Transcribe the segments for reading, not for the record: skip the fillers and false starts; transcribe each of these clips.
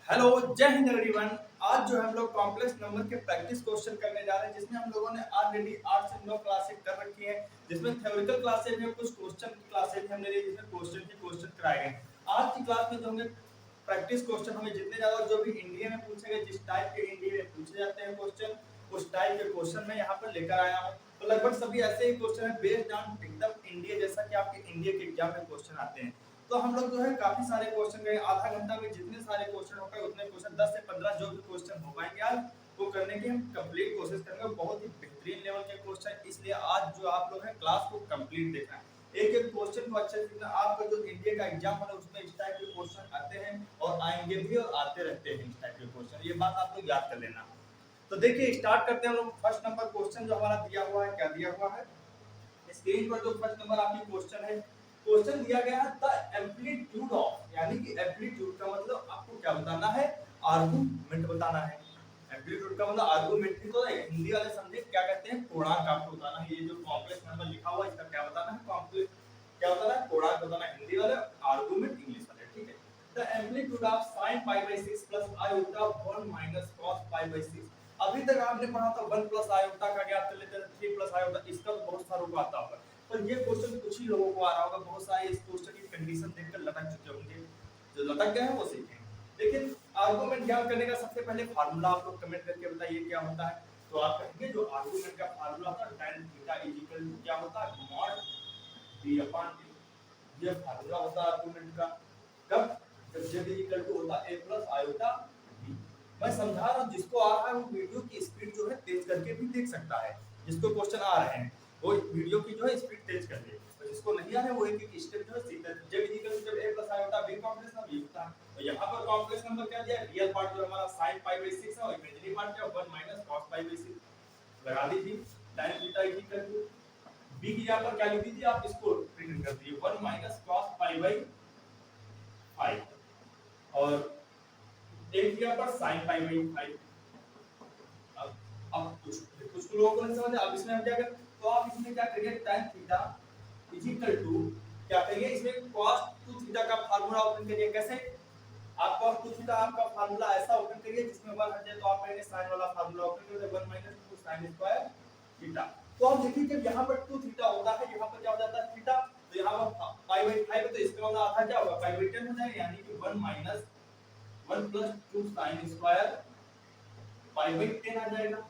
Hello, जय Hind everyone. आज जो है हम लोग कॉम्प्लेक्स नंबर के प्रैक्टिस क्वेश्चन करने जा रहे हैं, जिसमें हम लोगों ने ऑलरेडी 8 से 9 क्लासेस कर रखी है, जिसमें थ्योरेटिकल क्लासेस में कुछ क्वेश्चन की क्लासेस भी हमने ली, जिसमें क्वेश्चन कराए गए। आज की क्लास में जो होंगे प्रैक्टिस क्वेश्चन हमें जितने ज्यादा जो भी इंडिया में पूछे गए, जिस टाइप के इंडिया में पूछे जाते हैं क्वेश्चन, उस टाइप के क्वेश्चन मैं यहाँ पर लेकर आया हूँ। तो लगभग सभी ऐसे ही क्वेश्चन है बेस्ड ऑन एकदम इंडिया, जैसा कि आपके इंडिया के एग्जाम में क्वेश्चन आते हैं। तो हम लोग जो है काफी सारे क्वेश्चन गए, आधा घंटा में जितने सारे क्वेश्चन हो गए उतने क्वेश्चन 10 से 15 जो भी क्वेश्चन हो पाएंगे आज वो करने की हम कंप्लीट कोशिश करेंगे। बहुत ही बेहतरीन लेवल के क्वेश्चन, इसलिए आज जो आप लोग हैं क्लास को कंप्लीट देखना है, एक एक क्वेश्चन को अच्छे से देखना। आपका जो इंडिया का एग्जाम है उसमें इस टाइप के क्वेश्चन आते हैं और आएंगे भी और आते रहते हैं इस टाइप के क्वेश्चन, ये बात आप लोग याद कर लेना। तो देखिए स्टार्ट करते हैं हम लोग। फर्स्ट नंबर क्वेश्चन जो हमारा दिया हुआ है, क्या दिया हुआ है स्क्रीन पर? जो फर्स्ट नंबर आपकी क्वेश्चन है, क्वेश्चन दिया गया है द एम्पलीट्यूड ऑफ, यानी कि एम्पलीट्यूड का मतलब आपको क्या बताना है, आर्गुमेंट बताना है। एम्पलीट्यूड का मतलब आर्गुमेंट ही तो है, हिंदी वाले समझे क्या कहते हैं, कोणांक आपको बताना है। ये जो कॉम्प्लेक्स नंबर लिखा हुआ है इसका क्या बताना है, कॉम्प्लेक्स क्या बताना है, कोणांक बताना है हिंदी वाले, आर्गुमेंट इंग्लिश वाले, ठीक है। The amplitude of sin π/6 plus iota 1 minus cos π/6। अभी तक आपने पढ़ा था 1 प्लस आयोटा का ज्ञात कर लेते हैं, 3 प्लस आयोटा, इसका तो बहुत सारों को आता होगा, पर ये क्वेश्चन कुछ ही लोगों को आ रहा होगा। बहुत सारे इस क्वेश्चन की कंडीशन देखकर लटक चुके होंगे, जो लटक गए हैं वो सीखेंगे। लेकिन आर्गुमेंट ज्ञात करने का सबसे पहले फार्मूला आप लोग कमेंट करके बताइए क्या होता है। तो आप कहेंगे जो आर्गुमेंट का फार्मूला होता है tan थीटा इक्वल टू क्या होता है, मॉड b/a। ये फार्मूला होता है आर्गुमेंट का। कब? जब z इक्वल टू होता है a प्लस आयोटा b। मैं समझा रहा हूं, जिसको आ रहा है वो वीडियो की स्पीड जो है तेज करके भी देख सकता है। जिसको क्वेश्चन आ रहे हैं वो वीडियो की जो है स्पीड तेज कर दे, और जिसको नहीं आ रहा है वो एक एक स्टेप जो है सीखता है। जब इक्वल जब a plus iota b complex number ये होता है, तो यहां पर कॉम्प्लेक्स नंबर क्या दिया है, रियल पार्ट जो हमारा sin π/6 है और इमेजिनरी पार्ट क्या 1 माइनस cos π/6 लगा दीजिए। tan theta equal to b की यहां पर क्या लिख दीजिए, आप इसको प्रिंट कर दीजिए 1 माइनस cos π/5 और एक यहाँ पर sin π/5। अब कुछ लोगों को नहीं समझ, अब इसमें हम क्या करें, तो आप इसमें क्या करिए, tan theta is equal to क्या करिए, इसमें cos 2 थीटा का फार्मूला ओपन करिए। कैसे? आप cos 2 थीटा आपका फार्मूला ऐसा ओपन करिए जिसमें 1 हट जाए, तो आप करेंगे sin वाला फार्मूला ओपन करिए 1 माइनस 2 sin स्क्वायर थीटा। तो आप देखिए जब यहाँ पर 2 थीटा होता है, यहाँ पर क्या हो जाता है थीटा, तो यहाँ पर π/5 है, तो इसका मतलब आधा क्या होगा, π/10 हो जाएगा, यानी कि 1 माइनस 1 प्लस 2 sin स्क्वायर π/10 आ जाएगा।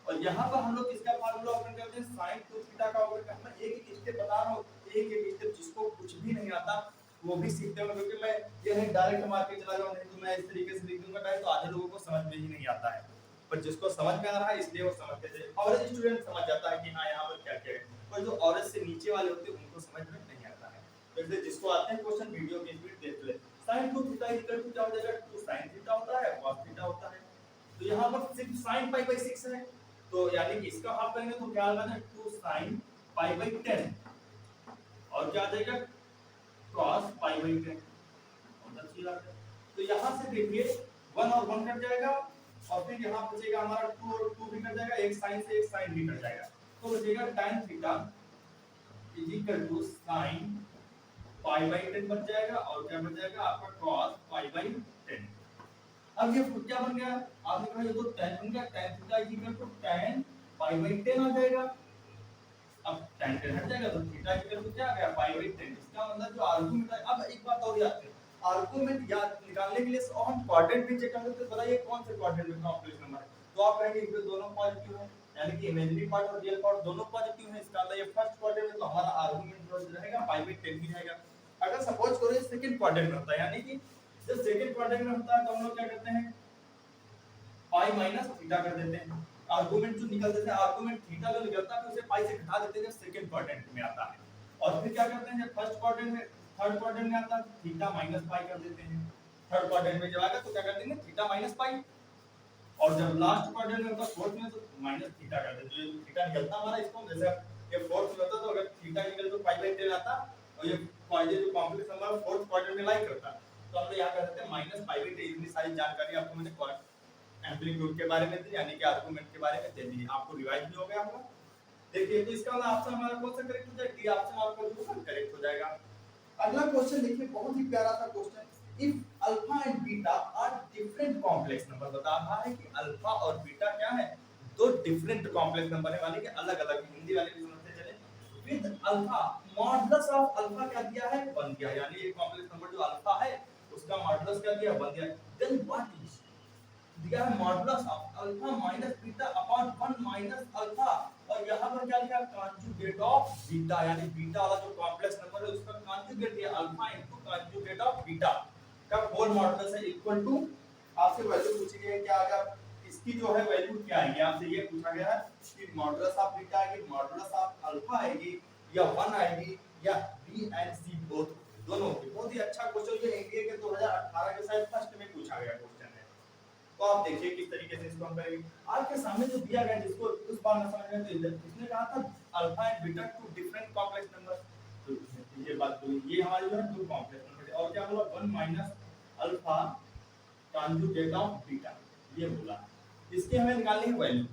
और यहाँ पर हम लोग किसका फार्मूला ओपन करते हैं, sin 2 थीटा का ओपन करना। एक एक स्टेप बता रहा हूँ, एक एक स्टेप जिसको कुछ भी नहीं आता वो भी सीखते होंगे, क्योंकि मैं ये नहीं डायरेक्ट मार के चला जाऊँ, नहीं तो मैं इस तरीके से लिख दूंगा डायरेक्ट, तो आधे लोगों को समझ में ही नहीं आता है। पर जिसको समझ में आ रहा है इसलिए वो समझते थे, और स्टूडेंट समझ जाता है कि हाँ यहाँ पर क्या क्या है। पर जो औरत से नीचे वाले होते हैं उनको समझ में नहीं आता है। तो इसलिए जिसको आते हैं क्वेश्चन वीडियो की स्पीड देख ले। sin 2 थीटा इक्वल टू क्या हो जाएगा, 2 sin थीटा होता है, cos थीटा होता है। तो यहाँ पर सिर्फ sin π/6 है, तो यानी कि इसका हाफ करेंगे तो क्या आएगा, 2 sin π/10 और क्या आ जाएगा cos π/10। बहुत अच्छी बात है। तो यहाँ से देखिए 1 और 1 कट जाएगा, और फिर यहाँ बचेगा हमारा 2 और 2 भी कट जाएगा, एक साइन से एक साइन भी कट जाएगा, तो बचेगा tan theta is equal to sin π/10 बच जाएगा, और क्या बच जाएगा आपका cos π/10। अब ये क्या बन गया, आपने कहा ये तो tan बन गया, tan theta is equal to tan π/10 आ जाएगा। अब tan 10 हट जाएगा तो थीटा इक्वल टू क्या आ गया, π/10। इसका मतलब जो आर्गुमेंट है, अब एक बात और याद करें, आर्गुमेंट याद निकालने के लिए हम क्वाड्रेंट भी चेक करते हैं। तो बताइए कौन से क्वाड्रेंट में कॉम्प्लेक्स नंबर है, तो आप कहेंगे इसमें दोनों पॉजिटिव है, यानी कि इमेजिनरी पार्ट और रियल पार्ट दोनों पॉजिटिव है, इसका मतलब ये फर्स्ट क्वाड्रेंट में, तो हमारा आर्गुमेंट जो रहेगा π/10 ही रहेगा। अगर सपोज करो ये सेकंड क्वाड्रेंट में होता है, यानी कि जब सेकंड क्वाड्रेंट में होता है तो हम लोग क्या करते हैं, पाई माइनस थीटा कर देते हैं। आर्गुमेंट जो निकल देते हैं, आर्गुमेंट थीटा जो निकलता है उसे पाई से घटा देते हैं जब सेकंड क्वाड्रेंट में आता है। और फिर क्या करते हैं, जब फर्स्ट क्वाड्रेंट में थर्ड क्वाड्रेंट में आता है थीटा माइनस पाई कर देते हैं। थर्ड क्वाड्रेंट में जब आएगा तो क्या कर देंगे, थीटा माइनस पाई। और जब लास्ट क्वाड्रेंट में होता है फोर्थ में, तो माइनस थीटा कर देते हैं। जो थीटा निकलता हमारा, इसको जैसे ये फोर्थ में होता तो अगर थीटा निकल तो π/10 आता, और ये जो कॉम्प्लेक्स नंबर फोर्थ क्वाड्रेंट में लाइक करता, तो हम लोग यहां कर सकते हैं माइनस π/10। इतनी सारी जानकारी आपको मैंने एम्पलीट्यूड के बारे में दी, यानी कि आर्गुमेंट के बारे में दे दी, आपको रिवाइज भी हो गया होगा। देखिए तो इसका ऑप्शन हमारा कौन सा करेक्ट हो जाएगा, डी ऑप्शन आपका जो करेक्ट हो जाएगा। अगला क्वेश्चन देखिए, बहुत ही प्यारा सा question, if alpha and beta are different complex number बता रहा है कि अल्फा और बीटा क्या है, दो डिफरेंट कॉम्प्लेक्स नंबर है, माने कि अलग अलग, हिंदी वाले भी समझते चले। With alpha, modulus of alpha क्या दिया है, 1 दिया, यानी एक कॉम्प्लेक्स नंबर जो अल्फा है उसका मॉडुलस क्या दिया, 1 दिया। देन व्हाट इज दिया है, modulus of alpha minus beta upon 1 minus alpha, और यहां पर क्या लिखा, कॉन्जुगेट ऑफ बीटा, यानी बीटा वाला जो कॉम्प्लेक्स नंबर है उसका कॉन्जुगेट दिया, alpha into conjugate of beta का होल मॉडुलस है इक्वल टू, आपसे वैल्यू पूछी गई है क्या, अगर इसकी जो है वैल्यू क्या आएगी, आपसे ये पूछा गया है कि मॉडुलस ऑफ बीटा आएगी, मॉडुलस ऑफ अल्फा आएगी, या 1 आएगी, या बी एंड सी बोथ, दोनों होगी। बहुत ही अच्छा क्वेश्चन, ये एनडीए के 2018 के शायद फर्स्ट में पूछा गया क्वेश्चन है। तो आप देखिए किस तरीके से इसको हम करेंगे। आपके सामने जो दिया गया, जिसको उस बार ना समझ में, तो इसने कहा था alpha and beta two different complex number, तो ये बात, तो ये हमारी जो है दो कॉम्प्लेक्स नंबर है, और क्या बोला, 1 minus alpha conjugate of beta, ये बोला, इसकी हमें निकालनी है वैल्यू।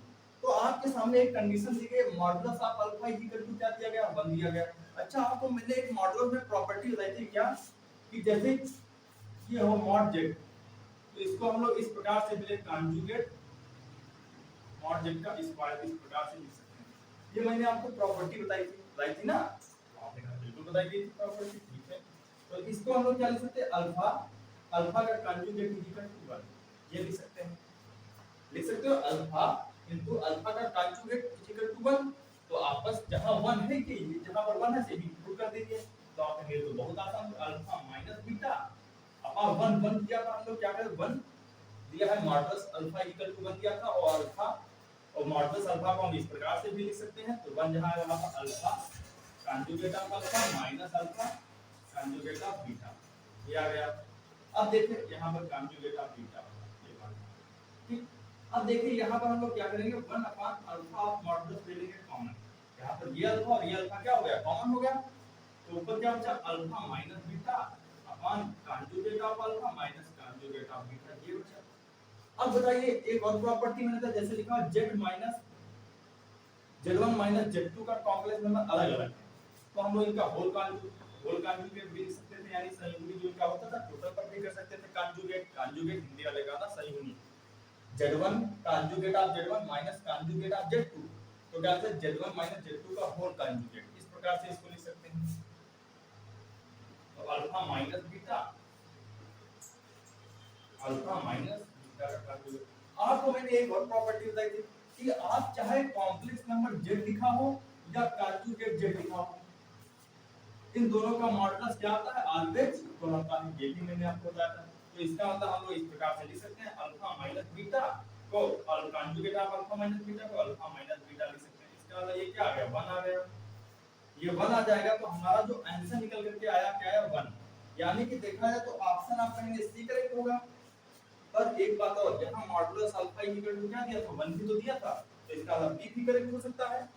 तो आपके सामने एक कंडीशन दी गई, modulus of alpha equal to क्या दिया गया, 1 दिया गया। अच्छा, आपको मैंने एक मॉडुलस में प्रॉपर्टी बताई थी क्या, कि जैसे ये हो मॉड जेड, तो इसको हम लोग इस प्रकार से मिले, कॉन्जुगेट मॉड जेड का स्क्वायर, इस प्रकार से लिख सकते हैं। ये मैंने आपको प्रॉपर्टी बताई थी ना, आपने कहा बिल्कुल बताई थी प्रॉपर्टी, ठीक है। तो इसको हम लोग क्या लिख सकते हैं, अल्फा, अल्फा का कॉन्जुगेट इक्वल टू 1, ये लिख सकते हैं, लिख सकते हो अल्फा इनटू अल्फा का कॉन्जुगेट इक्वल टू 1। तो आपस जहां 1 है कि जहां पर 1 है से भी पुट कर दीजिए, तो आपके लिए तो बहुत आसान, अल्फा माइनस बीटा अपॉन 1, 1 दिया था हम लोग, क्या करें, 1 दिया है, मॉडुलस अल्फा इक्वल टू 1 दिया था, और अल्फा और मॉडुलस अल्फा को हम इस प्रकार से भी लिख सकते हैं, तो 1 जहां है वहां पर alpha conjugate of alpha minus alpha conjugate of beta, ये आ गया। अब देखिए यहां पर कॉन्जुगेट ऑफ बीटा, ये बात ठीक। अब देखिए यहाँ पर हम लोग क्या करेंगे, 1 अपॉन अल्फा ऑफ मॉडुलस ले लेंगे कॉमन, यहाँ पर ये अल्फा और ये अल्फा क्या हो गया, कॉमन हो गया, तो ऊपर क्या बचा, alpha minus beta upon conjugate of alpha minus conjugate of beta, ये बचा। अब बताइए एक और प्रॉपर्टी मैंने था, जैसे लिखा z minus z1 minus z2 का कॉम्प्लेक्स नंबर अलग अलग है, तो हम लोग इनका होल कॉन्जुगेट भी लिख सकते थे, यानी संयुग्मी जो इनका होता था टोटल पर भी कर सकते थे, कॉन्जुगेट कॉन्जुगेट हिंदी वाले का ना संयुग्मी, z1 conjugate of z1 minus conjugate of z2, तो क्या होता है z1 minus z2 का होल conjugate, इस प्रकार से इसको लिख सकते हैं। तो alpha minus beta, alpha minus beta का conjugate। आपको मैंने एक और प्रॉपर्टी बताई थी कि आप चाहे कॉम्प्लेक्स नंबर z लिखा हो या conjugate z लिखा हो, इन दोनों का मॉडुलस क्या आता है, ऑलवेज इक्वल होता है, ये भी मैंने आपको बताया था। तो इसका मतलब हम लोग इस प्रकार से लिख सकते हैं, अल्फा माइनस बीटा को conjugate of alpha minus beta को अल्फा माइनस बीटा लिख सकते हैं। इसका मतलब ये क्या आ गया, 1 आ गया, ये 1 आ जाएगा, तो हमारा जो आंसर निकल करके आया क्या है, 1, यानी कि देखा जाए तो ऑप्शन आप कहेंगे सी करेक्ट होगा। पर एक बात और, यहाँ मॉडुलस अल्फा इक्वल टू क्या दिया था, 1 भी तो दिया था, तो इसका मतलब बी भी करेक्ट हो सकता है,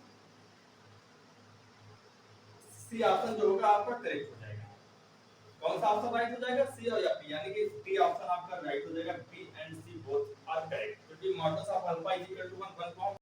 सी ऑप्शन जो होगा आपका करेक्ट हो जाएगा। कौन सा ऑप्शन राइट हो जाएगा, सी और या बी, यानी कि बी ऑप्शन आपका राइट हो जाएगा, B and C both are correct, क्योंकि modulus of alpha equal to 1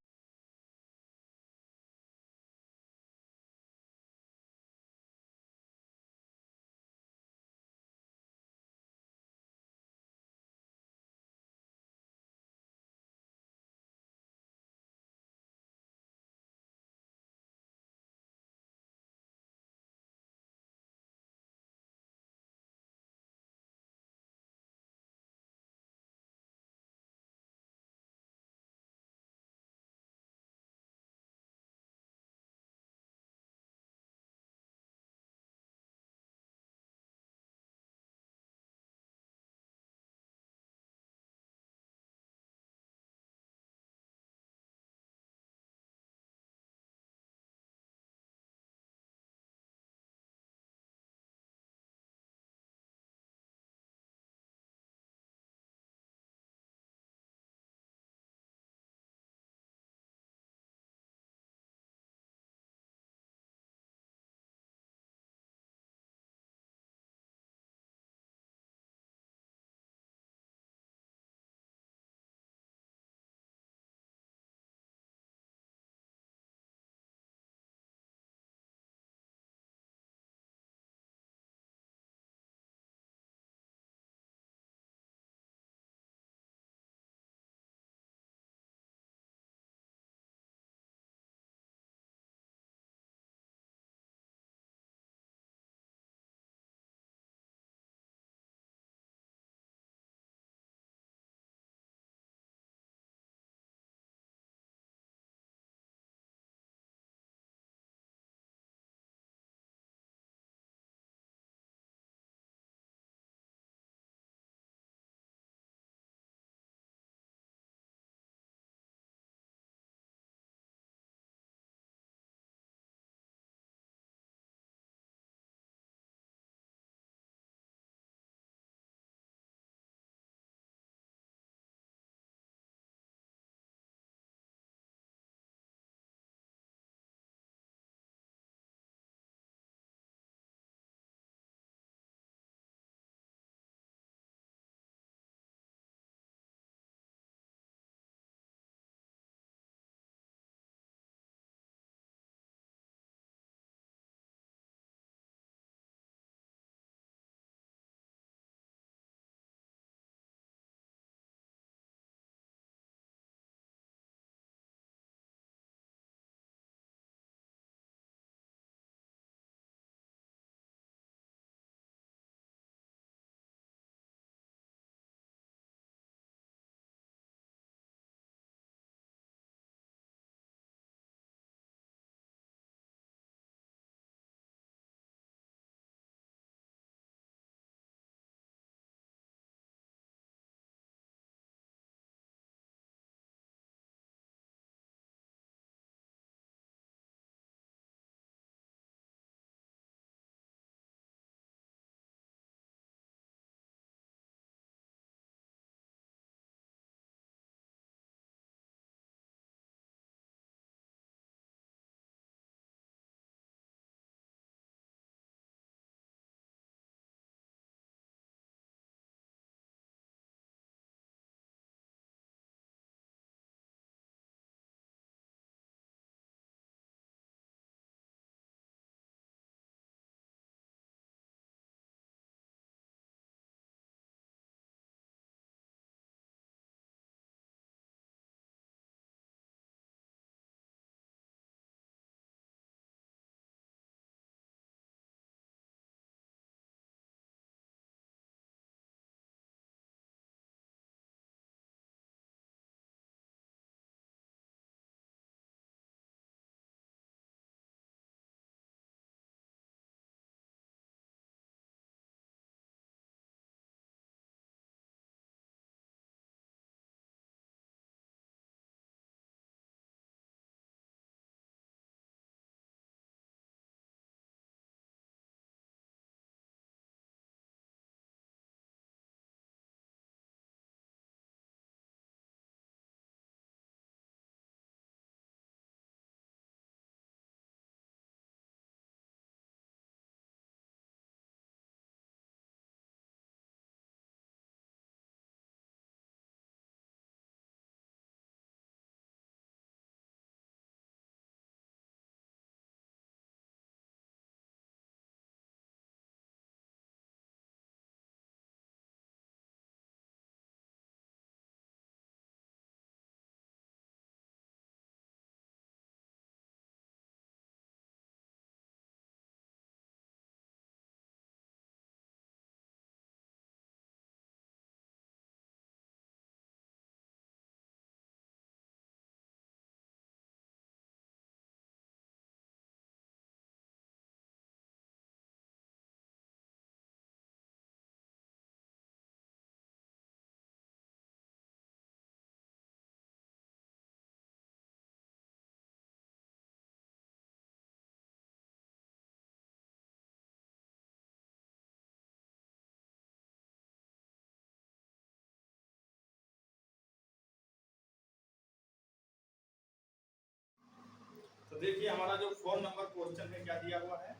देखिए हमारा जो 4 नंबर क्वेश्चन है क्या दिया हुआ है,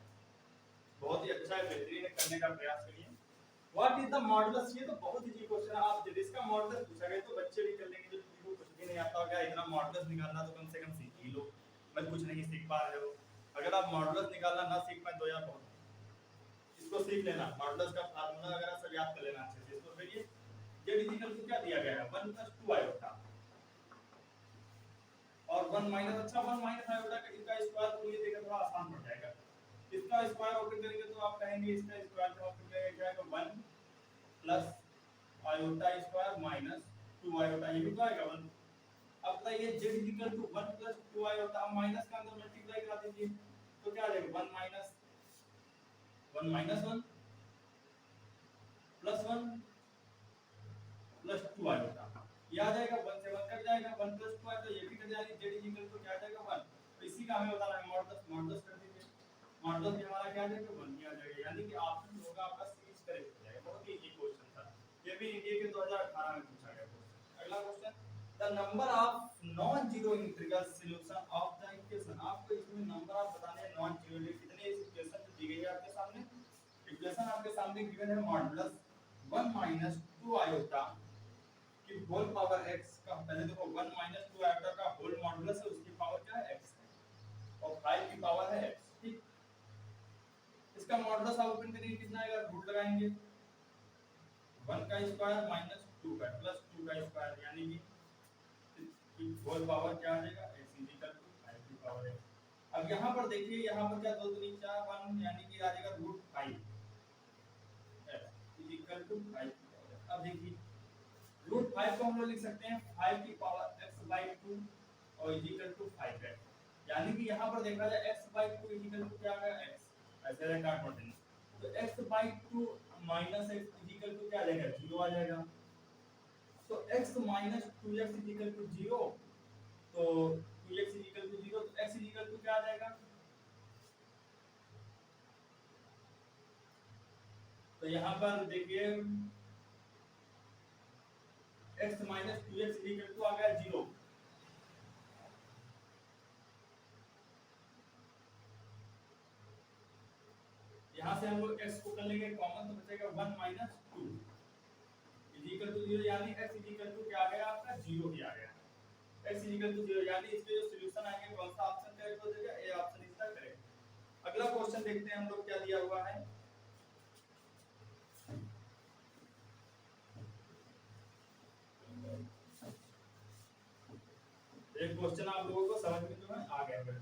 बहुत ही अच्छा है, बेहतरीन है, करने का प्रयास करिए। व्हाट इज द मॉडुलस, ये तो बहुत इजी क्वेश्चन है, आप जब इसका मॉडुलस पूछा गया तो बच्चे भी कर लेंगे, जो किसी को कुछ भी नहीं आता होगा इतना मॉडुलस निकालना तो कम से कम सीख ही लो, मैं कुछ नहीं सीख पा रहे हो, अगर आप मॉडुलस निकालना ना सीख पाए तो यार बहुत, इसको सीख लेना, मॉडुलस का फार्मूला वगैरह सब याद कर लेना अच्छे से। इसको फिर ये z इक्वल टू क्या दिया गया है 1 + 2 आयोटा और 1 माइनस, अच्छा 1 माइनस आयोटा का इसका स्क्वायर, तो ये देखा थोड़ा आसान पड़ जाएगा, इसका स्क्वायर ओपन करेंगे तो आप कहेंगे इसका स्क्वायर का ओपन करेंगे क्या आएगा 1 plus iota square minus 2 iota, ये भी तो आएगा 1। अब बताइए z equal to 1 plus 2 iota, अब माइनस का अंदर मल्टीप्लाई करा दीजिए तो क्या आ जाएगा 1 माइनस 1 प्लस 1 प्लस 2 आयोटा, ये आ जाएगा 1 से 1 कट जाएगा, 1 प्लस 2 है तो ये भी कट जाएगा, z इक्वल टू क्या आ जाएगा 1, तो इसी का हमें बताना है मॉडुलस, मॉडुलस कर दीजिए, मॉडुलस भी हमारा क्या आ जाएगा 1 ही आ जाएगा, यानी कि ऑप्शन होगा आपका सी इज करेक्ट हो जाएगा। बहुत ही इजी क्वेश्चन था, ये भी इंडिया के 2018 में पूछा गया क्वेश्चन। अगला question, the number of non zero integral solution of the equation, आपको इसमें नंबर ऑफ बताने हैं नॉन जीरो, कितने इस इक्वेशन दी गई है आपके सामने, इक्वेशन आपके सामने गिवन है मॉडुलस 1 माइनस 2 आयोटा की होल पावर x का, पहले देखो 1 माइनस 2 आयोटा का होल मॉडुलस है, उसकी पावर क्या है x है और 5 की पावर है x, ठीक, इसका मॉडुलस आप ओपन करिए कितना आएगा, रूट लगाएंगे 1 का स्क्वायर माइनस 2 का प्लस 2 का स्क्वायर, यानी कि होल पावर क्या आ जाएगा x इक्वल टू 5 की पावर x। अब यहां पर देखिए, यहां पर क्या 2 3 4 1, यानी कि आ जाएगा रूट 5 x इक्वल टू 5 की पावर। अब देखिए रूट 5 को हम लोग लिख सकते हैं 5 की पावर x/2 और इक्वल टू 5x, यानी कि यहां पर देखा जाए x/2 इक्वल टू क्या आ गया x, ऐसे रहे काट पड़ते हैं तो x/2 minus x equal to क्या आ जाएगा 0 आ जाएगा, तो x minus 2x equal to 0, तो 2x इक्वल टू 0, तो x इक्वल टू क्या आ जाएगा, तो यहां पर देखिए x minus 2x equal to आ गया 0, यहाँ से हम लोग x को कर लेंगे कॉमन तो बचेगा 1 माइनस 2 इक्वल टू 0, यानी x इक्वल टू क्या आ गया आपका 0 ही आ गया, x इक्वल टू 0, यानी इसके जो सॉल्यूशन आएंगे कौन सा ऑप्शन करेक्ट हो जाएगा, ए ऑप्शन इसका करेक्ट। अगला क्वेश्चन देखते हैं हम लोग क्या दिया हुआ है, एक क्वेश्चन आप लोगों को समझ में जो है आ गया है,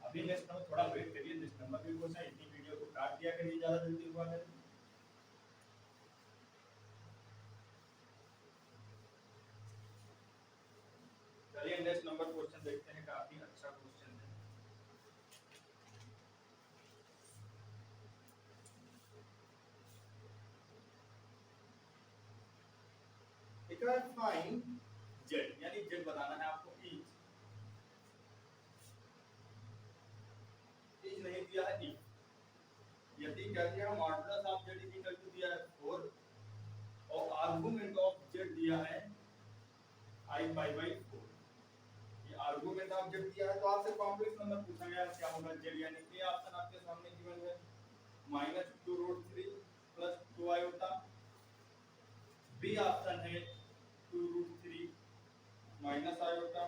अभी नेक्स्ट नंबर थोड़ा वेट करिए, नेक्स्ट नंबर भी क्वेश्चन, इतनी वीडियो को काट दिया करिए ज्यादा जल्दी हुआ है। चलिए नेक्स्ट नंबर क्वेश्चन देखते हैं, काफी अच्छा क्वेश्चन है। फाइंड z, यानी z बताना है आपको, इज नहीं दिया है if, यदि क्या दिया modulus of z equal to दिया है 4 और आर्गुमेंट ऑफ z दिया है i/4, ये आर्गुमेंट ऑफ z दिया है तो आपसे कॉम्प्लेक्स नंबर पूछा गया क्या होगा z, यानी कि ऑप्शन आपके सामने गिवन है -2√3 प्लस 2 आयोटा, बी ऑप्शन है 2√3 माइनस आयोटा,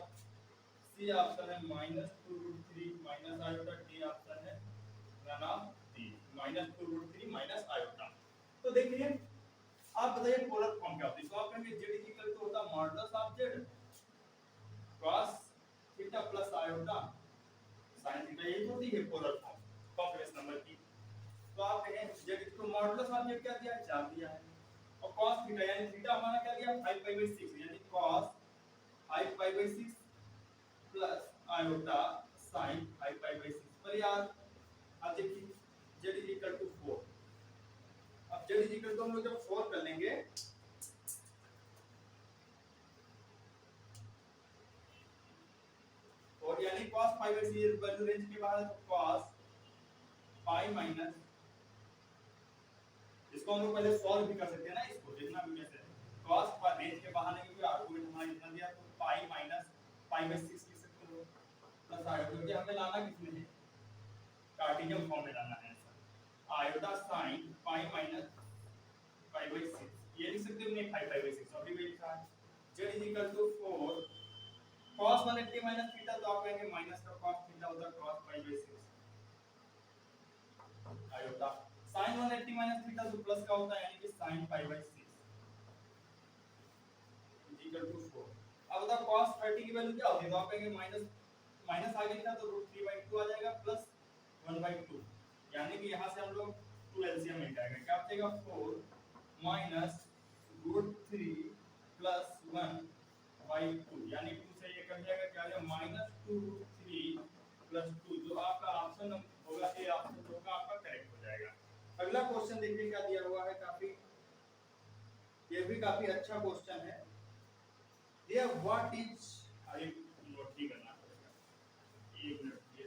सी ऑप्शन है -2√3 माइनस आयोटा, डी ऑप्शन है none of the -2√3 minus iota. तो देखिए आप बताइए पोलर फॉर्म क्या होती है, तो आप कहेंगे z इक्वल टू होता modulus of z cos theta plus iota sin theta, यही होती है पोलर फॉर्म कॉम्प्लेक्स नंबर की। तो आप कहें z को मॉडुलस ऑफ z क्या दिया है 4 दिया है, और cos थीटा यानी थीटा हमारा क्या दिया 5/6, यानी cos 5/6 प्लस आयोटा sin 5/6 पर यार। अब देखिए z इक्वल टू 4, अब z इक्वल टू हम लोग जब 4 कर लेंगे और यानी cos 5/6 वैल्यू रेंज के बाहर है तो cos 5 माइनस, इसको इसको हम लोग पहले सॉल्व भी कर सकते हैं ना, इसको देखना भी कैसे है। cos पर रेंज के बाहर नहीं, कोई आर्गुमेंट हमारा इतना दिया तो पाई माइनस पाई बाय 6 लिख सकते हो प्लस आयोटा, क्योंकि हमें लाना किसमें है, कार्टेशियन फॉर्म में लाना है answer. Iota sin pi minus pi by 6 ये लिख सकते हो, नहीं पाई बाय 6 अभी भी लिखा है। z is equal to 4 cos 180 minus theta, तो आप कहेंगे माइनस का cos थीटा होता है cos pi by 6 iota, sin 180 minus theta तो प्लस का होता है, यानी कि sin pi by 6 equal to 4। अब बताओ cos 30 की वैल्यू क्या होती है, तो आप कहेंगे माइनस माइनस आगे लिखा तो √3/2 आ जाएगा प्लस 1/2, यानी कि यहां से हम लोग 2 एलसीएम मिल जाएगा, क्या बचेगा 4 माइनस √3 प्लस 1/2, यानी 2 से ये कट जाएगा, क्या आ जाएगा -2√3 प्लस 2, जो आपका ऑप्शन होगा ए ऑप्शन होगा आपका करेक्ट हो जाएगा। अगला क्वेश्चन देखिए क्या दिया हुआ है, काफी ये भी काफी अच्छा क्वेश्चन है। ये व्हाट इज, अरे नोट ही करना पड़ेगा, एक मिनट ये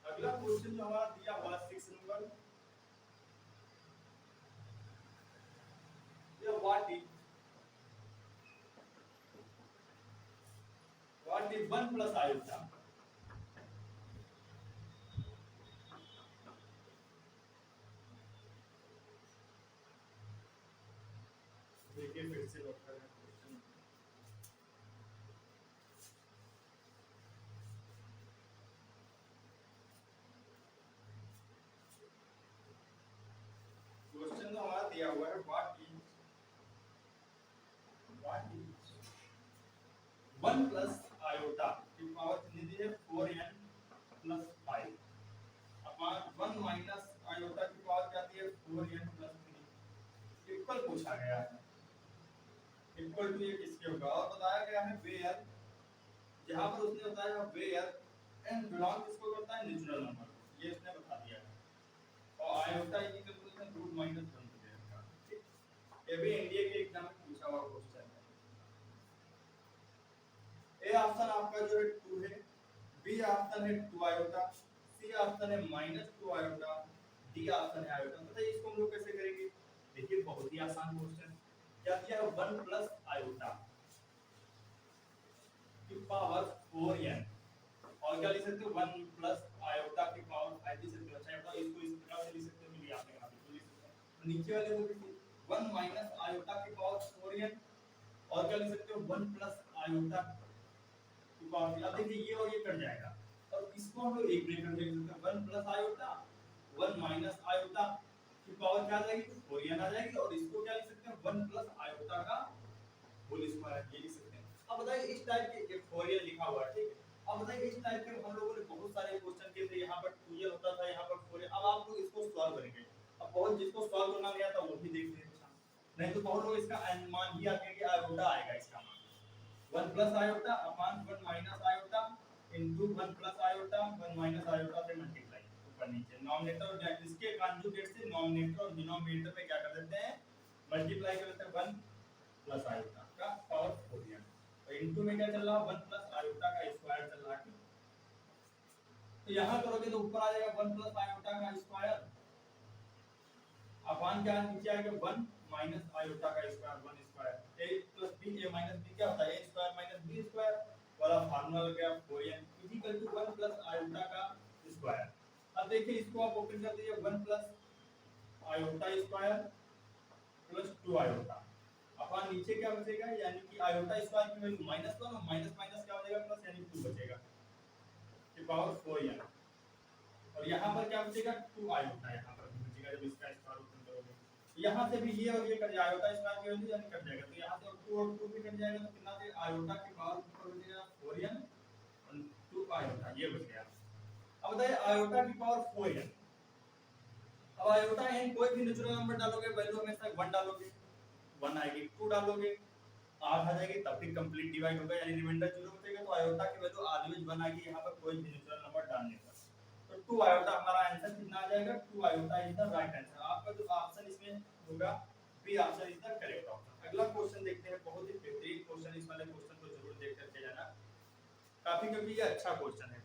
अगला क्वेश्चन जो हमारा दिया हुआ 6 नंबर, ये व्हाट इज 1 प्लस आयोटा, देखिए फिर से नोट करना क्वेश्चन। क्वेश्चन जो हमारा दिया हुआ है व्हाट इज 1 प्लस आयोटा की पावर कितनी दी है 4n plus 5 upon 1 minus iota की पावर क्या दी है 4n प्लस 3 इक्वल पूछा गया है। इक्वल टू ये किसके होगा, और बताया गया है वेयर, जहां पर उसने बताया वेयर एन बिलोंग किसको करता है नेचुरल नंबर, ये इसने बता दिया है। और आयोटा की कैलकुलेशन रूट माइनस 1 हो जाएगा, ठीक। ये भी एनडीए के एग्जाम में पूछा हुआ क्वेश्चन है। ए ऑप्शन आपका जो है 2 है, बी ऑप्शन है 2 आयोटा, सी ऑप्शन है -2 आयोटा, डी ऑप्शन है आयोटा। बताइए इसको हम लोग कैसे करेंगे, देखिए बहुत ही आसान क्वेश्चन, क्या दिया है 1 प्लस आयोटा की पावर 4n, और क्या लिख सकते हो 1 प्लस आयोटा की पावर 5 लिख सकते हो। अच्छा बताओ इसको इस प्रकार से लिख सकते हो, मिली आपने कहा बिल्कुल लिख सकते हो। तो नीचे वाले को देखिए 1 माइनस आयोटा की पावर 4n, और क्या लिख सकते हो 1 प्लस आयोटा की पावर, अब देखिए ये और ये कट जाएगा, और इसको हम लोग एक ब्रेकेट में लिख सकते हैं 1 प्लस आयोटा 1 माइनस आयोटा की पावर क्या आ जाएगी 4n आ जाएगी, और इसको क्या लिख सकते हैं 1 प्लस आयोटा का होल स्क्वायर, ये लिख सकते हैं। अब बताइए इस टाइप के एक 4n लिखा हुआ है, ठीक है। अब बताइए इस टाइप के हम लोगों ने बहुत सारे क्वेश्चन किए थे, यहाँ पर 2n होता था, यहाँ पर 4n। अब आप लोग इसको सॉल्व करेंगे, अब बहुत जिसको सॉल्व करना नहीं आता वो भी देख लेंगे, नहीं तो बहुत लोग इसका अनुमान ही आके कि आयोटा आएगा, इसका मान 1 plus iota upon 1 minus iota into 1 plus iota 1 minus iota से मल्टीप्लाई ऊपर नीचे, डिनोमिनेटर और इसके कॉन्जुगेट से डिनोमिनेटर और डिनोमिनेटर में क्या कर देते हैं मल्टीप्लाई कर देते हैं 1 प्लस आयोटा का पावर 4n, और इनटू में क्या चल रहा है 1 प्लस आयोटा का स्क्वायर चल रहा है। तो यहां करोगे तो ऊपर आ जाएगा 1 प्लस आयोटा का स्क्वायर अपॉन क्या नीचे आएगा 1 माइनस आयोटा का square 1 square a plus b, a minus b क्या होता है a square minus b square वाला फार्मूला लग गया 4n equal to 1 plus iota का स्क्वायर। अब देखिए इसको आप ओपन कर दीजिए 1 plus iota square plus 2 iota upon नीचे क्या बचेगा, यानी कि आयोटा स्क्वायर की वैल्यू माइनस 1 और माइनस माइनस क्या हो जाएगा प्लस, यानी 2 बचेगा की पावर 4n, और यहां पर क्या बचेगा 2 आयोटा, यहां पर बचेगा जब इसका स्क्वायर ओपन करोगे। यहाँ से भी ये और ये कट जाएगा, आयोटा स्क्वायर की वैल्यू यानी कट जाएगा, तो यहाँ से 2 और 2 भी कट जाएगा, तो कितना दे आयोटा की पावर ऊपर बचेगा 4n और 2 आयोटा, ये बच गया। अब बताइए आयोटा की पावर 4n, अब आयोटा n कोई भी नेचुरल नंबर डालोगे वैल्यू हमेशा 1 डालोगे, 1 आएगी, 2 डालोगे 8 आ जाएगी, तब फिर कंप्लीट डिवाइड होगा यानी रिमाइंडर 0 बचेगा, तो आयोटा की वैल्यू ऑलवेज 1 आएगी यहाँ पर कोई भी नेचुरल नंबर डालने पर। तो 2 आयोटा हमारा आंसर कितना आ जाएगा, 2 iota is the right answer. आपका जो ऑप्शन इसमें होगा B option is the correct option. अगला क्वेश्चन देखते हैं, बहुत ही बेहतरीन क्वेश्चन, इस वाले क्वेश्चन को जरूर देख करके जाना काफी, क्योंकि ये अच्छा क्वेश्चन है।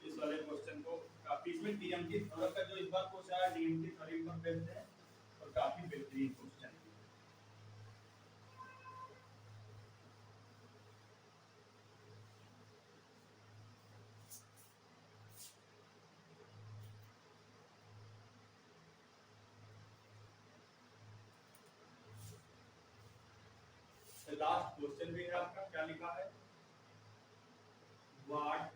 इस वाले क्वेश्चन को काफी, इसमें डीएमटी थ्योरम का जो इस बार क्वेश्चन आया डीएमटी थ्योरम पर बेस्ड है और काफी बेहतरीन क्वेश्चन है। लास्ट क्वेश्चन भी है आपका, क्या लिखा है, व्हाट,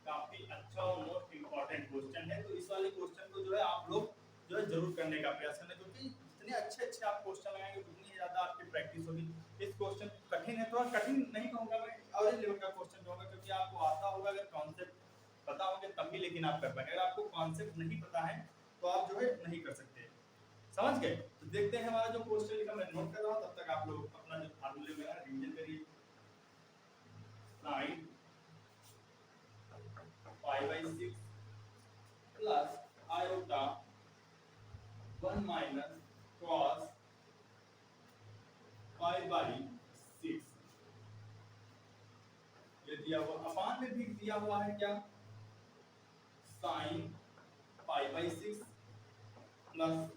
काफी अच्छा और मोस्ट इंपॉर्टेंट क्वेश्चन है। तो इस वाले क्वेश्चन को जो है आप लोग जो है जरूर करने का प्रयास करना, क्योंकि जितने अच्छे अच्छे आप क्वेश्चन लगाएंगे उतनी ज्यादा आपकी प्रैक्टिस होगी। इस क्वेश्चन कठिन है, थोड़ा कठिन नहीं कहूंगा मैं, एवरेज लेवल का क्वेश्चन कहूंगा, क्योंकि आपको आता होगा, अगर कॉन्सेप्ट पता होंगे तभी लेकिन आप कर पाएंगे, अगर आपको कॉन्सेप्ट नहीं पता है तो आप जो है नहीं कर सकते। समझ गए? तो देखते हैं हमारा जो क्वेश्चन लिखा, मैं नोट कर रहा हूं, तब तक आप लोग अपना जो फार्मूले में रिवीजन करिए। sin pi by 6 plus iota 1 minus cos pi by 6, ये दिया हुआ, अपान में भी दिया हुआ है क्या, sin pi by 6 प्लस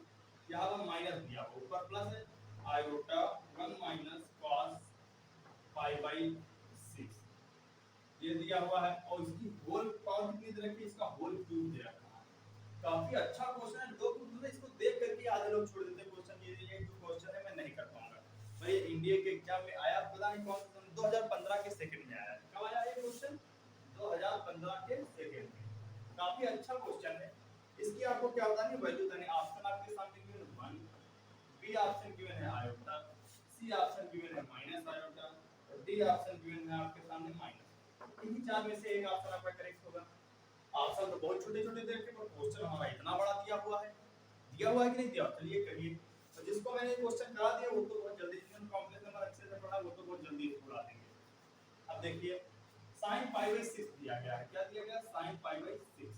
यहाँ पर माइनस दिया हुआ, ऊपर प्लस है, iota 1 minus cos pi by 6 ये दिया हुआ है, और इसकी होल पावर कितनी दे रखी है, इसका होल क्यूब दे रखा है। काफी अच्छा क्वेश्चन है, लोग जो है इसको देख करके आधे लोग छोड़ देते हैं क्वेश्चन, ये जो क्वेश्चन है मैं नहीं कर पाऊंगा भाई। इंडिया के एग्जाम में आया, पता नहीं कौन सा 2015 के सेकंड में आया, कब आया ये क्वेश्चन, 2015 के सेकंड में। काफी अच्छा क्वेश्चन है। इसकी आपको क्या बतानी, वैल्यू देनी, ऑप्शन आपके सामने गिवन है 1, बी ऑप्शन गिवन है आयोटा, सी ऑप्शन गिवन है माइनस आयोटा, और डी ऑप्शन गिवन है आपके सामने माइनस। इन्हीं चार में से एक ऑप्शन आपका करेक्ट होगा। ऑप्शन तो बहुत छोटे छोटे दे रखे, पर क्वेश्चन हमारा इतना बड़ा दिया हुआ है कि नहीं दिया, चलिए करिए। तो जिसको मैंने क्वेश्चन करा दिया वो तो बहुत जल्दी, जिन्होंने कॉम्प्लेक्स नंबर अच्छे से पढ़ा वो तो बहुत जल्दी इसको उड़ा देंगे। अब देखिए sin pi by 6 दिया गया है, क्या दिया गया, sin pi by 6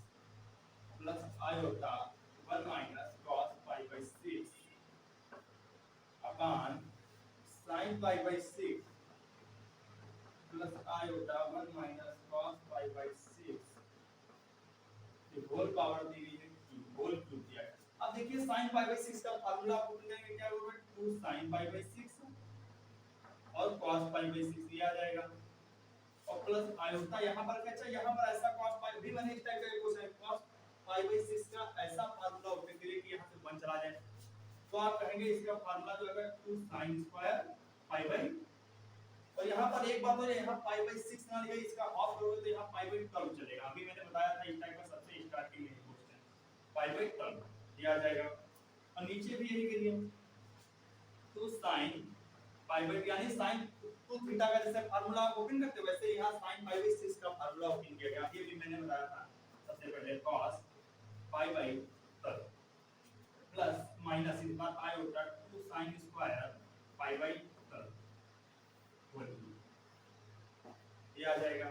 plus iota 1 minus cos pi by 6 upon sin pi by 6 plus iota 1 minus cos pi by 6, ये होल पावर दी गई है, होल क्यूब दिया है। अब देखिए sin pi by 6 का फार्मूला आप भूल जाएंगे, क्या होगा, 2 sin pi by 6 और cos pi by 6 ये आ जाएगा, और प्लस आयोटा यहाँ पर क्या, अच्छा यहाँ पर ऐसा cos pi भी मैंने इस टाइप का क्वेश्चन cos pi by 6 का ऐसा फार्मूला उपयोग करिए कि यहाँ से 1 चला जाए, तो आप कहेंगे इसका फार्मूला जो है 2 sin स्क्वायर pi by, और यहाँ पर एक बात और यहाँ पाई बाई 6 ना लिखा, इसका हाफ करोगे तो यहाँ पाई बाई 12 चलेगा। अभी मैंने बताया था इस टाइप का सबसे स्टार्टिंग में क्वेश्चन पाई बाई 12 ये आ जाएगा, और नीचे भी यही करिए, तो sin पाई बाई यानी sin 2 थीटा का जैसे फार्मूला आप ओपन करते हो वैसे यहाँ sin पाई बाई 6 का फार्मूला ओपन किया गया। ये भी मैंने बताया था सबसे पहले cos pi by 12 plus minus इस बार iota 2 sin square pi by 12 ये आ जाएगा।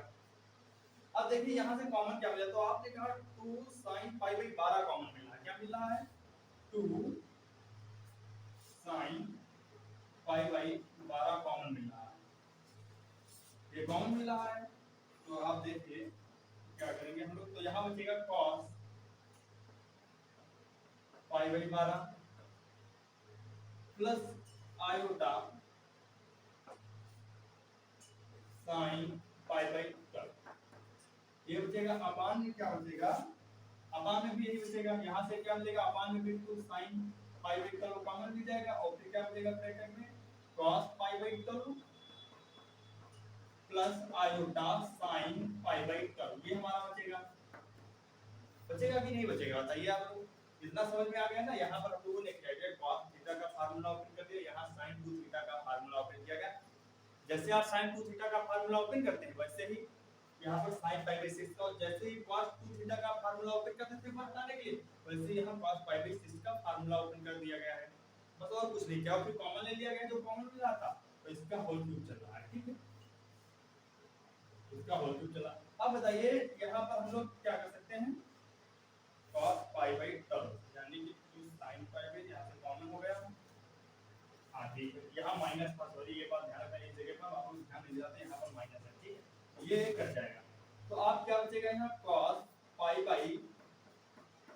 अब देखिए यहाँ से कॉमन क्या मिला, तो आपने कहा 2 sin पाई बाई 12 कॉमन मिला, क्या मिला है, 2 sin पाई बाई 12 कॉमन मिला है, ये कॉमन मिला है। तो आप देखिए क्या करेंगे हम लोग, तो यहाँ बचेगा cos pi by 12 plus iota sin pi by 12, ये बचेगा, अपान में क्या बचेगा, अपान में भी यही बचेगा, यहाँ से क्या मिलेगा, अपान में बिल्कुल sin पाई बाई 12 कॉमन मिल जाएगा, और फिर क्या बचेगा ब्रैकेट में cos pi by 12 plus iota sin pi by 12, ये हमारा बचेगा। बचेगा कि नहीं बचेगा बताइए आप लोग। इतना समझ में आ गया ना। यहाँ पर हम लोगों ने क्या किया, cos थीटा का फार्मूला ओपन कर दिया, यहाँ sin 2 थीटा का फार्मूला ओपन किया गया। जैसे आप sin 2 थीटा का फार्मूला ओपन करते हैं वैसे ही यहाँ पर sin पाई बाई 6 का, और जैसे ही cos 2 थीटा का फार्मूला ओपन करते थे बताने के लिए, वैसे ही यहाँ cos पाई बाई 6 का फार्मूला ओपन कर दिया गया है। बस और कुछ नहीं किया, फिर कॉमन ले लिया गया जो कॉमन मिल रहा था, तो इसका होल क्यूब चल रहा है। ठीक है, इसका होल क्यूब चला। अब बताइए यहाँ पर हम लोग क्या कर सकते हैं, cos पाई बाई टर्म यानी कि sin पाई बाई, यहाँ से कॉमन हो गया। हाँ ठीक है, यहाँ माइनस था, सॉरी ये बात ध्यान रखना, इस जगह पर आप लोग ध्यान नहीं जाते, यहाँ पर माइनस है। ठीक है, ये कट जाएगा। तो आप क्या बचेगा यहाँ, cos pi by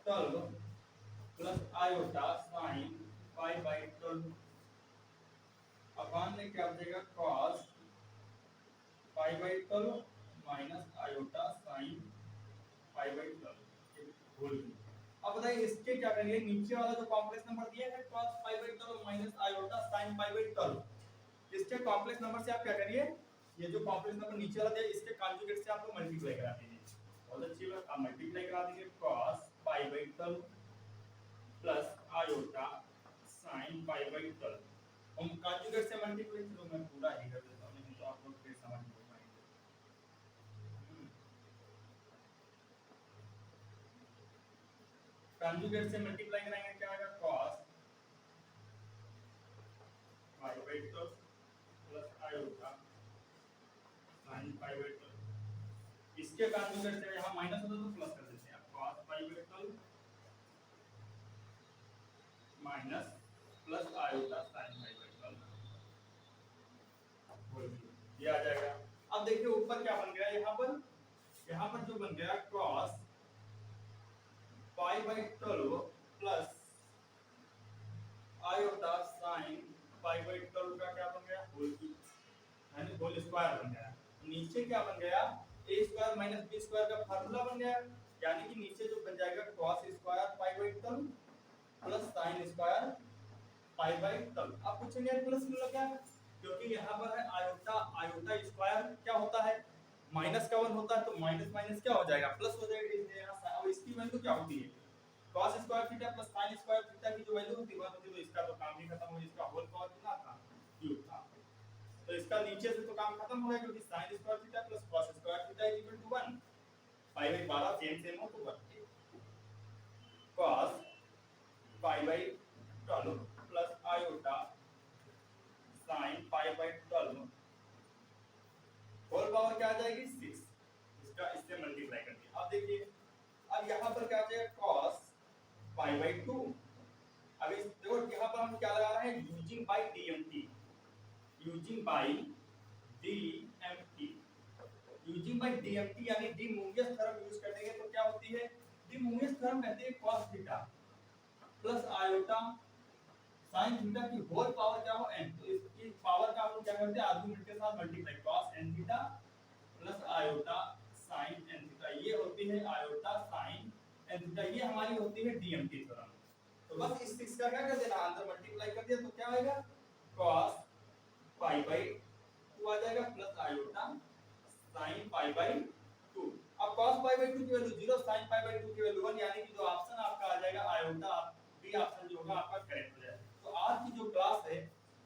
term plus iota sin pi by term upon में क्या बचेगा, cos pi by term minus iota sin pi by term. अब बताइए इसके क्या करेंगे, नीचे वाला जो कॉम्प्लेक्स नंबर दिया है cos pi by term minus iota sin pi by term, इसके कॉम्प्लेक्स नंबर से आप क्या करिए, ये जो कॉम्प्लेक्स नंबर नीचे वाला दिया है इसके कॉन्जुगेट से आप लोग मल्टीप्लाई करा दीजिए। बहुत अच्छी बात, आप मल्टीप्लाई करा दीजिए, cos pi by term plus iota sin pi by term. हम कॉन्जुगेट से मल्टीप्लाई, चलो मैं पूरा ही कर देता हूं, नहीं तो आप लोग फिर समझ नहीं पाएंगे। कॉन्जुगेट से मल्टीप्लाई कराएंगे क्या आएगा, cos pi by term plus iota sin pi by term. इसके कॉन्जुगेट से यहाँ माइनस होता तो प्लस कर देते हैं, cos pi by term minus plus iota sin pi by term, ये आ जाएगा। अब देखिए ऊपर क्या बन गया, यहाँ पर जो बन गया cos pi by term plus iota sin pi by term का क्या बन गया, होल क्यूब, यानी होल स्क्वायर बन गया। नीचे क्या बन गया, a square minus b square का फार्मूला बन गया, यानी कि नीचे जो बन जाएगा cos square pi by term plus sin square pi by term. अब पूछेंगे प्लस मतलब क्या, क्योंकि यहाँ पर है आयोटा, आयोटा स्क्वायर क्या होता है, माइनस का 1 होता है, तो माइनस माइनस क्या हो जाएगा, प्लस हो जाएगा। इसलिए यहाँ अब इसकी वैल्यू क्या होती है, cos square theta plus sin square theta की जो वैल्यू होती है 1 होती है, तो इसका तो काम ही खत्म हो, इसका होल पावर कितना था, क्यूब था। तो इसका नीचे से तो काम खत्म हो गया, क्योंकि sin square theta plus cos square theta is equal to 1, pi by 12 same same हो तो 1 cos pi by 12 plus iota sin pi by 12 whole power क्या आ जाएगी 6, इसका इससे मल्टीप्लाई कर दिया। अब देखिए अब यहाँ पर क्या आ जाएगा cos पाई बाई 2। अब इस देखो यहाँ पर हम क्या लगा रहे हैं, using by DMT, using by DMT, using by DMT यानी डी मूवियस थ्योरम यूज कर देंगे तो क्या होती है, डी मूवियस थ्योरम कहते हैं cos theta plus iota sin theta की होल पावर क्या हो n, तो इसकी पावर का हम लोग क्या करते हैं आर्गुमेंट के साथ multiply, cos n theta plus iota sin n theta, ये होती है आयोटा sin n थीटा, ये हमारी होती है डीएमटी थ्योरम। तो बस इस 6 का क्या कर देना, अंदर मल्टीप्लाई कर दिया तो क्या आएगा cos पाई बाई 2 आ जाएगा plus iota sin pi by 2। अब cos पाई बाई 2 की वैल्यू 0, sin पाई बाई 2 की वैल्यू 1, यानी कि जो ऑप्शन आपका आ जाएगा आयोटा, बी ऑप्शन जो होगा आपका करेक्ट हो जाएगा। तो आज की जो क्लास है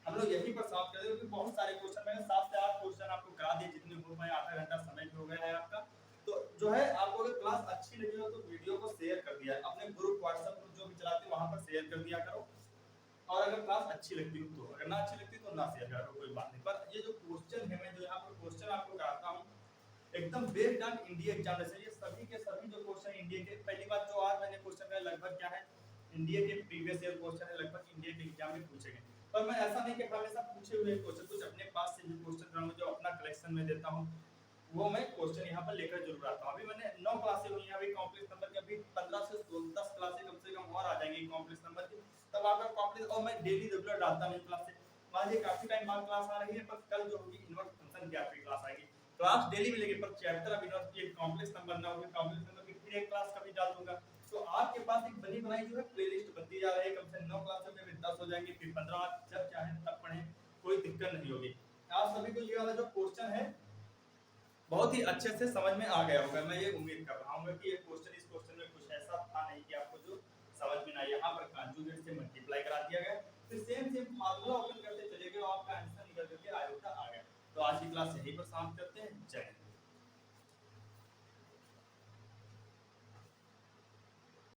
हम लोग यहीं पर समाप्त कर देंगे, क्योंकि बहुत सारे क्वेश्चन मैंने 7 से 8 क्वेश्चन आपको करा दिए, जितने हो पाए आधा घंटा समय भी हो गया है आपका। तो जो है आपको अगर क्लास अच्छी लगी हो तो वीडियो को शेयर कर दिया, अपने ग्रुप व्हाट्सएप ग्रुप जो भी चलाते हो वहां पर शेयर कर दिया करो। और अगर क्लास अच्छी लगती हो तो, अगर ना अच्छी लगती तो ना शेयर करो, कोई बात नहीं। पर ये जो क्वेश्चन है, मैं जो यहाँ पर क्वेश्चन आपको कराता हूँ एकदम बेस्ड ऑन इंडिया एग्जामिनेशन, ये सभी के सभी जो क्वेश्चन इंडिया के, पहली बात जो आज मैंने क्वेश्चन का लगभग क्या है इंडिया के प्रीवियस ईयर क्वेश्चन है, लगभग इंडिया के एग्जाम में पूछे गए। पर मैं ऐसा नहीं कि हमेशा पूछे हुए क्वेश्चन, कुछ अपने पास से भी क्वेश्चन कराऊंगा जो अपना कलेक्शन में देता हूं, वो मैं क्वेश्चन यहाँ पर लेकर जरूर आता हूं। अभी मैंने 9 क्लासें हुई हैं, अभी कॉम्प्लेक्स नंबर के अभी 15 से 10 क्लासें कम से कम और आ जाएंगी कॉम्प्लेक्स नंबर की, तब आपका कॉम्प्लेक्स, और मैं डेली रेगुलर डालता हूं क्लासें। मान लीजिए काफी टाइम बाद क्लास आ रही है, पर कल जो होगी इन्वर्स फंक्शन की आपकी क्लास आएगी, क्लास डेली मिलेगी, पर चैप्टर अभी इन्वर्स की कॉम्प्लेक्स नंबर ना होगी, कॉम्प्लेक्स नंबर की फिर एक क्लास कभी डाल दूंगा। तो आपके पास एक बनी बनाई जो है प्लेलिस्ट बनती जा रही है, कम से 9 क्लासों में 10 हो जाएंगे, फिर 15 जब चाहे तब पढ़ें, कोई दिक्कत नहीं होगी। आप सभी को ये वाला जो क्वेश्चन है बहुत ही अच्छे से समझ में आ गया होगा, मैं ये उम्मीद कर रहा हूँ कि ये क्वेश्चन इस क्वेश्चन में कुछ ऐसा था नहीं कि आपको जो समझ में ना, यहाँ पर कंजुगेट से मल्टीप्लाई करा दिया गया, फिर सेम फार्मूला ओपन करते चले गए और आपका आंसर निकल करके आयोटा आ गया। तो आज की क्लास यहीं पर समाप्त करते हैं। जय हिंद।